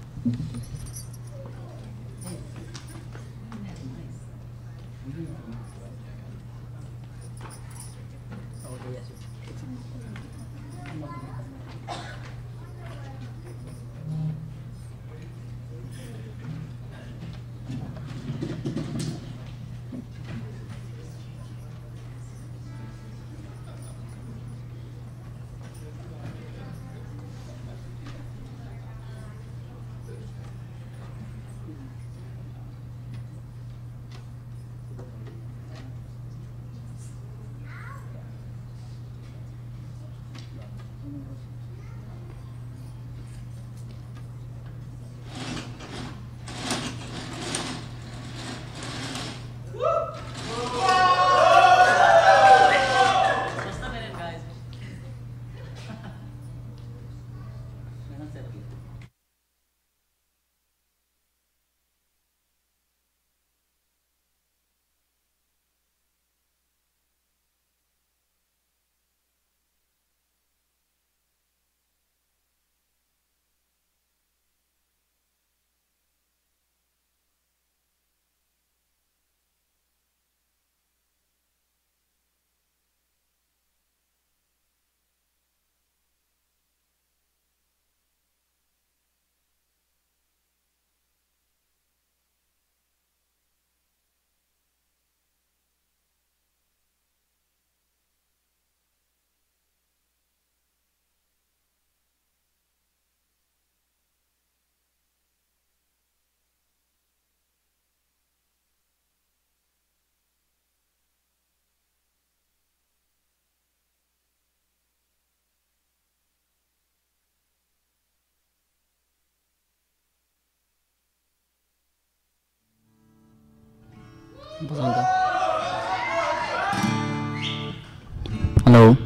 Hello.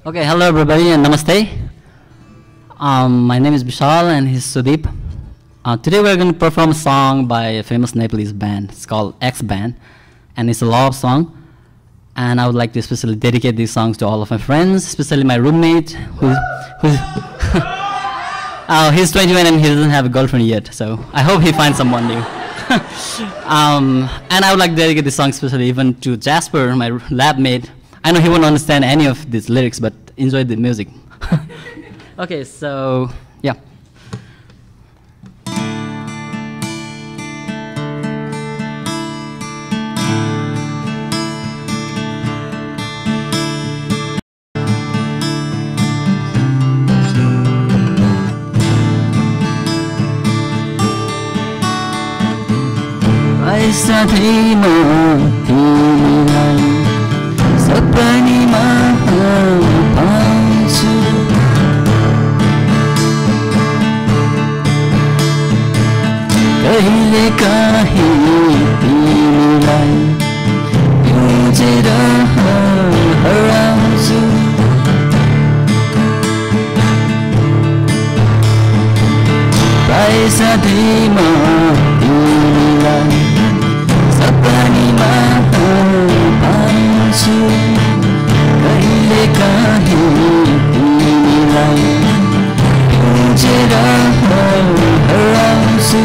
Okay, hello everybody and namaste. My name is Vishal and he's Sudeep. Today we're going to perform a song by a famous Nepalese band. It's called X Band and it's a love song. And I would like to especially dedicate these songs to all of my friends, especially my roommate who's he's 21 and he doesn't have a girlfriend yet, so I hope he finds someone new. And I would like to dedicate this song especially even to Jasper, my lab mate. I know he won't understand any of these lyrics, but enjoy the music. Okay, so yeah. साथैमा तिमीलाई सपनीमा पाउँछु कहिले काहीँ तिमीलाई बुझेर हराउँछु प्राय साथैमा तिमीलाई सपनीमा पाउँछु कहिले काहीँ तिमीलाई बुझेर हराउँछु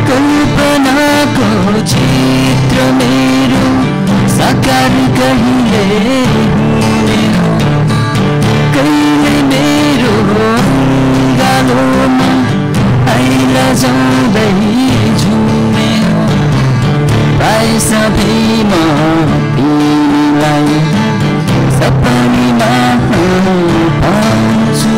कल्पनाको चित्र मेरो साकार कहिले हुने हो कहिले मेरो गालोमा आइला जाँदै झुम्ने हो प्राय साथैमा तिमीलाई सपनीमा पाउँछु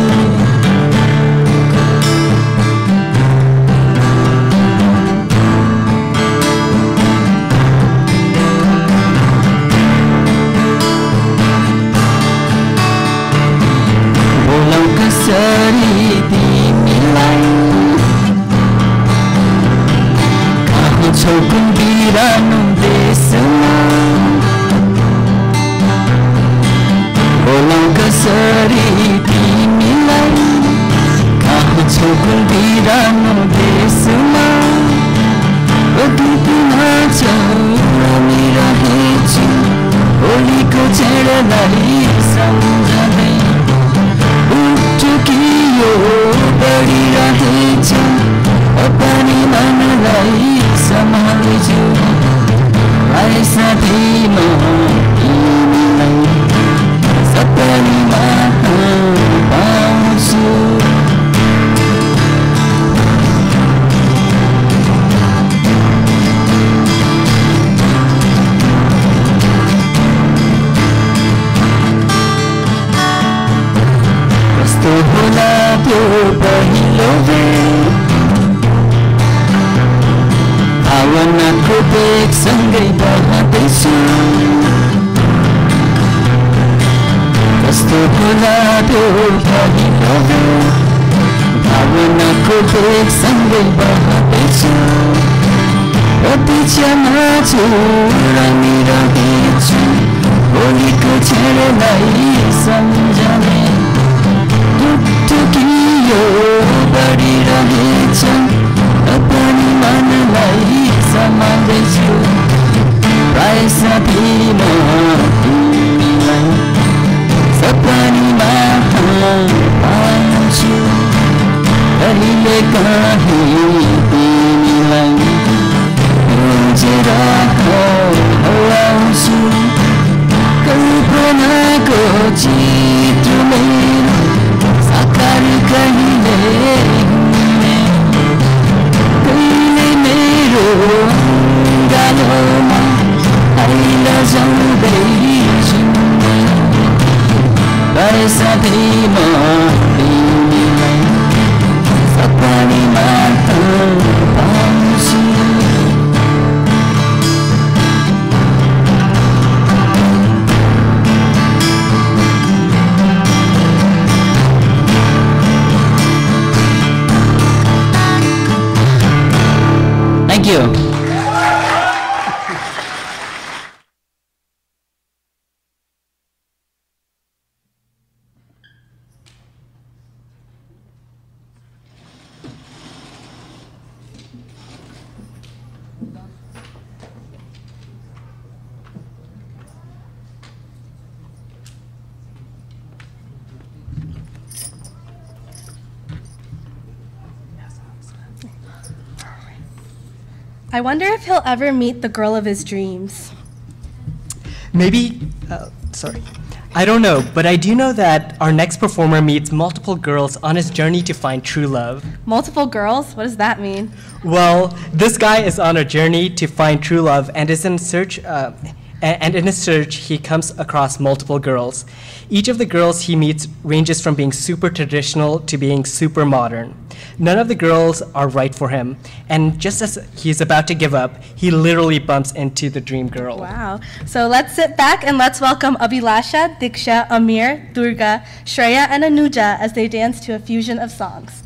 बोलाउ कसरी तिमीलाई कहाँ छौ कुन बिरानो देशमा बोलाउ कसरी तिमीलाई कहाँ छौ कुन बिरानो देशमा गीतमा छौ रमिरहेछु होलीको छेडलाई सम्झँदै उठुकियो बढिरहेछ अपनी मनलाई सम्हाल्छु प्राय साथैमा तिमीलाई सपनीमा पाउँछु कस्तो होला त्यो पहिलो बेर भावनाको बेगसँगै बहँदैछु कस्तो होला त्यो पहिलो बेर भावनाको बेगसँगै बहँदैछु प्रतीक्षामा छु रमिरहेछु होलीको छेडलाई सम्झने टुकटुकियो बढिरहेछ अपनी मनलाई सम्हाल्दैछु प्राय साथैमा तिमीलाई सपनीमा पाउँछु कहिले काहीँ तिमीलाई बुझेर हराउँछु कल्पनाको चित्र मेरो साकार कहिले हुने कहिले मेरो गालोमा आइला जाँदै झुम्ने प्राय साथैमा तिमीलाई सपनीमा पाउँछु Thank you. I wonder if he'll ever meet the girl of his dreams. Maybe, sorry. I don't know, but I do know that our next performer meets multiple girls on his journey to find true love. Multiple girls? What does that mean? Well, this guy is on a journey to find true love and is in search, and in his search, he comes across multiple girls. Each of the girls he meets ranges from being super traditional to being super modern. None of the girls are right for him, and just as he's about to give up, he literally bumps into the dream girl. Wow. So let's sit back and let's welcome Abhilasha, Diksha, Amir, Durga, Shreya, and Anuja as they dance to a fusion of songs.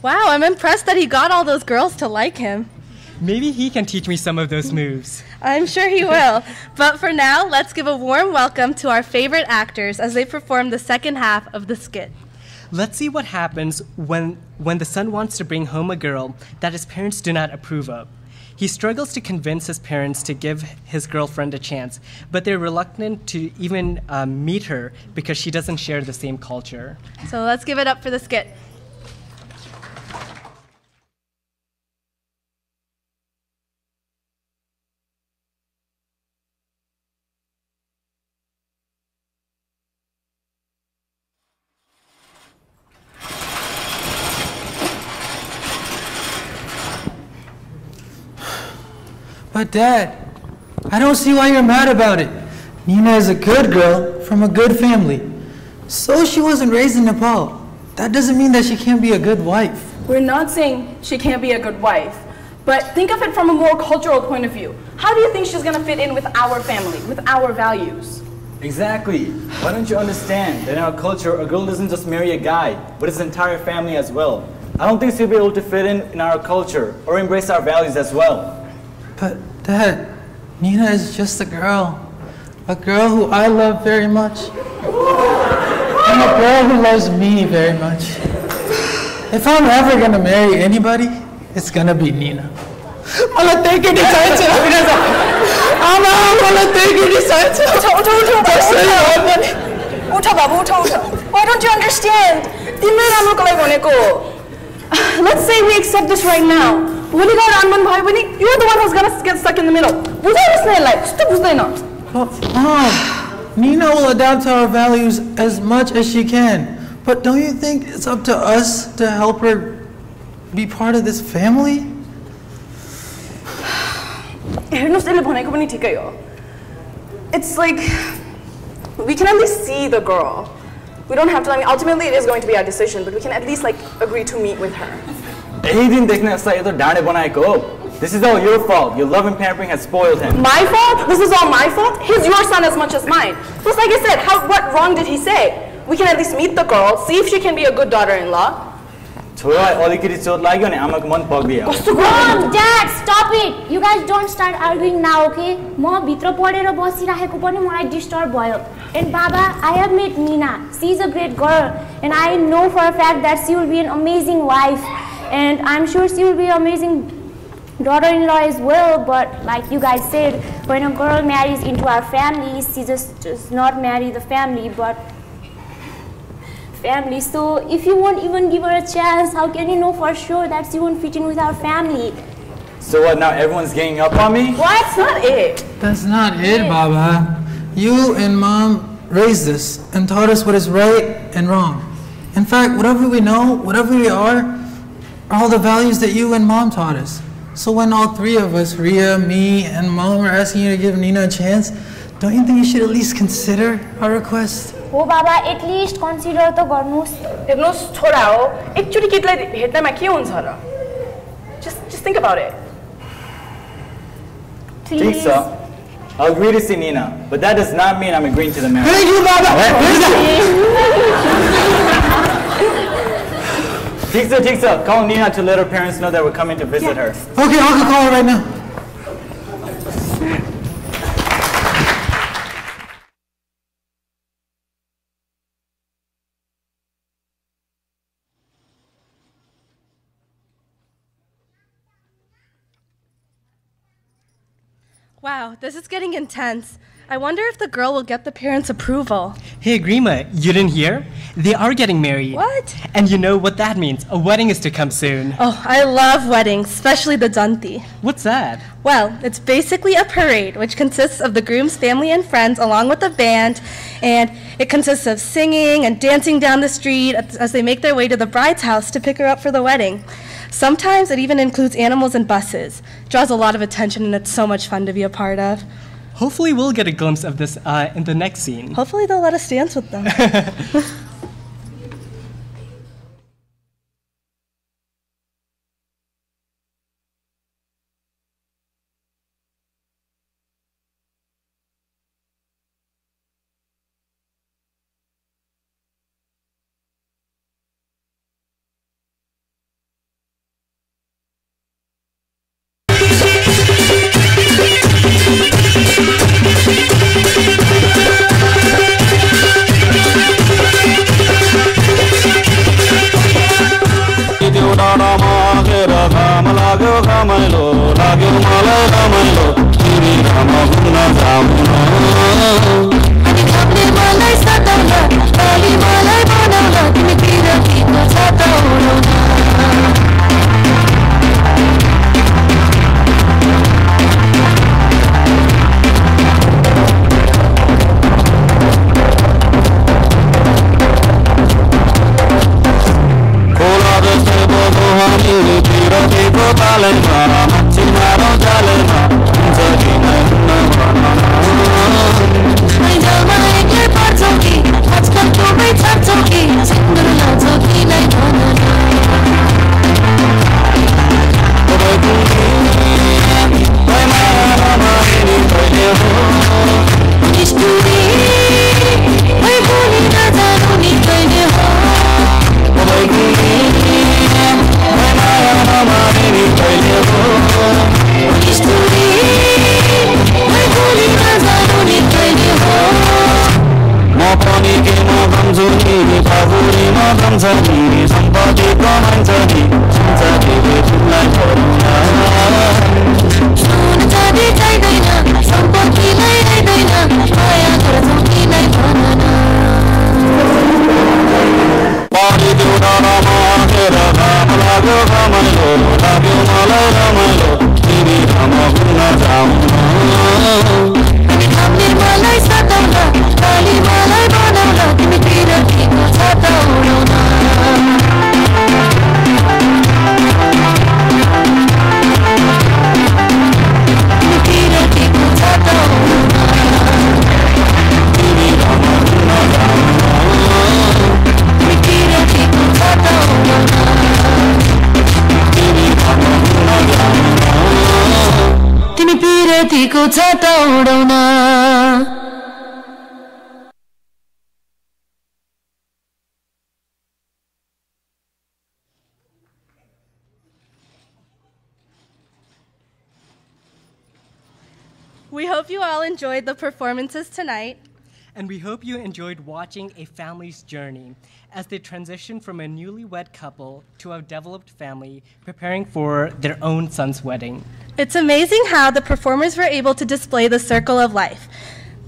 Wow, I'm impressed that he got all those girls to like him. Maybe he can teach me some of those moves. I'm sure he will. But for now, let's give a warm welcome to our favorite actors as they perform the second half of the skit. Let's see what happens when the son wants to bring home a girl that his parents do not approve of. He struggles to convince his parents to give his girlfriend a chance, but they're reluctant to even meet her because she doesn't share the same culture. So let's give it up for the skit. But Dad, I don't see why you're mad about it. Nina is a good girl from a good family. So she wasn't raised in Nepal. That doesn't mean that she can't be a good wife. We're not saying she can't be a good wife, but think of it from a more cultural point of view. How do you think she's going to fit in with our family, with our values? Exactly. Why don't you understand that in our culture, a girl doesn't just marry a guy, but his entire family as well. I don't think she'll be able to fit in our culture or embrace our values as well. But Dad, Nina is just a girl who I love very much, and a girl who loves me very much. If I'm ever gonna marry anybody, it's gonna be Nina. मला त्यही केटी चाहिन्छ आमा मलाई त्यही केटी चाहिन्छ उठ बाबु उठ Why don't you understand? तिम्रो राम्रोको लागि भनेको. Let's say we accept this right now. You're the one who's gonna get stuck in the middle. Mom, Nina will adapt to our values as much as she can. But don't you think it's up to us to help her be part of this family? It's like we can at least see the girl. We don't have to. I mean, ultimately, it is going to be our decision, but we can at least agree to meet with her. This is all your fault. Your loving pampering has spoiled him. My fault? This is all my fault? He's your son as much as mine. Plus, like I said, what wrong did he say? We can at least meet the girl, see if she can be a good daughter-in-law. Mom, Dad, stop it! You guys don't start arguing now, okay? म भित्र पढेर बसिरहेको पनि मलाई disturb भयो. And Baba, I have met Nina. She's a great girl, and I know for a fact that she will be an amazing wife, and I'm sure she will be an amazing daughter-in-law as well. But like you guys said, when a girl marries into our family, she just does not marry the family, but family. So if you won't even give her a chance, how can you know for sure that she won't fit in with our family? So what, now everyone's ganging up on me? Well, that's not it. That's not it, Baba. You and Mom raised us and taught us what is right and wrong. In fact, whatever we know, whatever we are all the values that you and Mom taught us. So when all three of us, Ria, me, and Mom, are asking you to give Nina a chance, don't you think you should at least consider our request? Oh, Baba, at least consider the garnus. हेर्नुस् छोरा हो एकचोटी केटीलाई हेर्नमा के हुन्छ र just think about it. Please. Think so? I'll agree to see Nina, but that does not mean I'm agreeing to the marriage. Thank you, Baba. Tiksa, call Nina to let her parents know that we're coming to visit her. Okay, I'll go call her right now. Wow, this is getting intense. I wonder if the girl will get the parents' approval. Hey, Grima, you didn't hear? They are getting married. What? And you know what that means. A wedding is to come soon. Oh, I love weddings, especially the Danti. What's that? Well, it's basically a parade, which consists of the groom's family and friends along with the band, and it consists of singing and dancing down the street as they make their way to the bride's house to pick her up for the wedding. Sometimes it even includes animals and buses. It draws a lot of attention, and it's so much fun to be a part of. Hopefully we'll get a glimpse of this in the next scene. Hopefully they'll let us dance with them. माथि मारो जालमा हुन्छ कि नै मैदामा एक्लै पर्छौ कि आजकल टोपै छाड्छौ कि सिन्दुर लाउँछौ कि नै भन सम्पत्ति कमान्छ नि संसारले तिमीलाई सुन जाति चाहिँदैन सम्पत्तिलाई आइदैन माया गर्छौ कि नै भन परिदेऊ डरमा खेर घाम लाग्यो रमाइलो लाग्यो मलाई रमाइलो तिमी घाम घुम्न जाउँ घामले मलाई सताउन काली मलाई बनाउन तिमी पिरतीको छाता उडाउन तिमी पिरतीको छाता उडाउन We hope you all enjoyed the performances tonight. And we hope you enjoyed watching a family's journey as they transition from a newlywed couple to a developed family preparing for their own son's wedding. It's amazing how the performers were able to display the circle of life.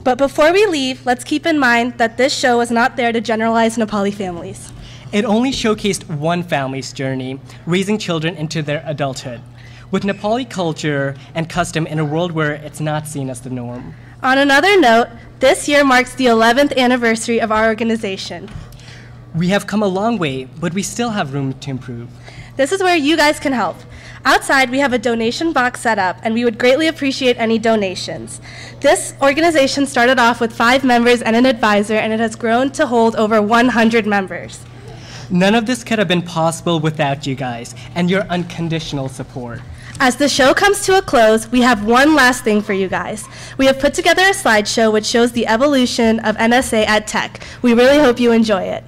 But before we leave, let's keep in mind that this show was not there to generalize Nepali families. It only showcased one family's journey, raising children into their adulthood, with Nepali culture and custom in a world where it's not seen as the norm. On another note, this year marks the 11th anniversary of our organization. We have come a long way, but we still have room to improve. This is where you guys can help. Outside, we have a donation box set up, and we would greatly appreciate any donations. This organization started off with 5 members and an advisor, and it has grown to hold over 100 members. None of this could have been possible without you guys and your unconditional support. As the show comes to a close, we have one last thing for you guys. We have put together a slideshow which shows the evolution of NSA at Tech. We really hope you enjoy it.